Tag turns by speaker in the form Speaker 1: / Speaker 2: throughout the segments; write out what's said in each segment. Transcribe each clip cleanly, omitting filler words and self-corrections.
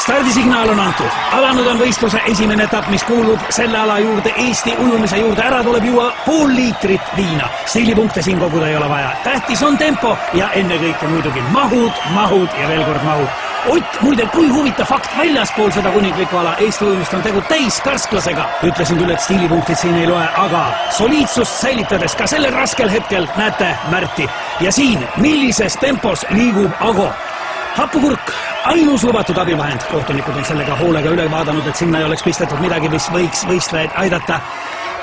Speaker 1: Stardisignaal on antud. Alanud on võistluse esimene etapp, mis kuulub selle ala juurde, Eesti ujumise juurde. Ära tuleb juua pool liitrit viina. Stiilipunkte siin koguda ei ole vaja. Tähtis on tempo ja ennekõike muidugi mahud ja veel kord mahud. Ott, muide, kui huvitav fakt, väljaspool seda kuninglikku ala Eesti ujumist on tegu täiskarsklasega. Ütlesin küll, et stiilipunktid siin ei loe, aga soliidsust säilitades ka sellel raskel hetkel näete Märti. Ja siin, millises tempos liigub Ago. Hapukurk, ainus lubatud abivahend. Kohtunikud on sellega hoolega üle vaadanud, et sinna ei oleks pistetud midagi, mis võiks võistlejaid aidata.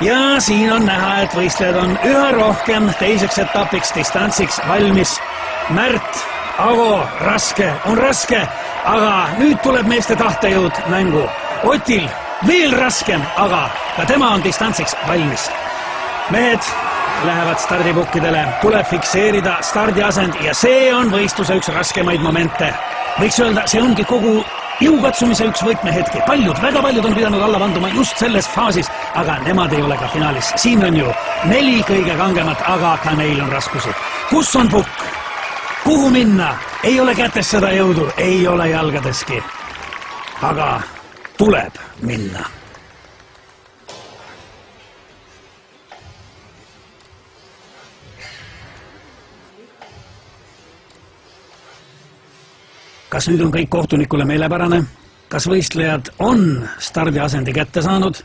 Speaker 1: Ja siin on näha, et võistlejad on üha rohkem teiseks etapiks, distantsiks valmis. Märt, Ago, raske, aga nüüd tuleb meeste tahtejõud mängu. Otil veel raskem, aga ka tema on distantsiks valmis. Mehed lähevad stardipukkidele, tuleb fikseerida stardiasend ja see on võistluse üks raskemaid momente. Võiks öelda, see ongi kogu jõukatsumise üks võtmehetki. Väga paljud on pidanud alla vanduma just selles faasis, aga nemad ei ole ka finaalis. Siin on ju 4 kõige kangemat, aga ka neil on raskusi. Kus on pukk? Kuhu minna? Ei ole kätes seda jõudu, ei ole jalgadeski. Aga tuleb minna. Kas nüüd on kõik kohtunikule meelepärane? Kas võistlejad on stardiasendi kätte saanud?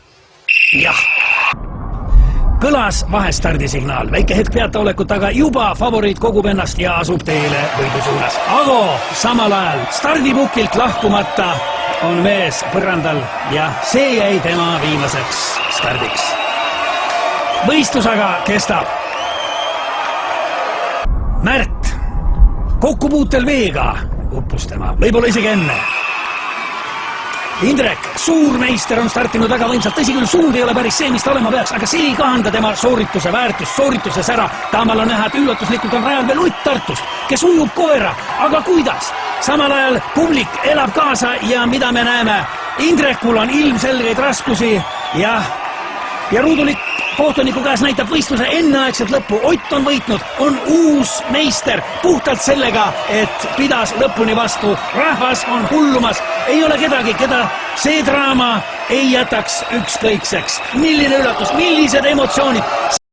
Speaker 1: Jah! Kõlas vahestardisignaal. Väike hetk peataolekut, aga juba favoriit kogub ennast ja asub teele võidu suunas. Ago samal ajal stardipukilt lahkumata on mees põrandal ja see jäi tema viimaseks stardiks. Võistlus aga kestab. Märt kokkupuutel veega uppus tema, võib-olla isegi enne. Indrek, suurmeister on startinud väga võimsalt, tõsi küll, suund ei ole päris see, mis ta olema peaks, aga see ei kahanda tema soorituse väärtust, soorituses ära. Taamal on näha, et üllatuslikult on rajal veel Ott Tartust, kes ujub koera, aga kuidas? Samal ajal publik elab kaasa ja mida me näeme? Indrekul on ilmselgeid raskusi ja ruudulik kohtuniku käes näitab võistluse enneaegset lõppu. Ott on võitnud, on uus meister puhtalt sellega, et pidas lõpuni vastu. Rahvas on hullumas, ei ole kedagi, keda see draama ei jätaks ükskõikseks. Milline üllatus, millised emotsioonid!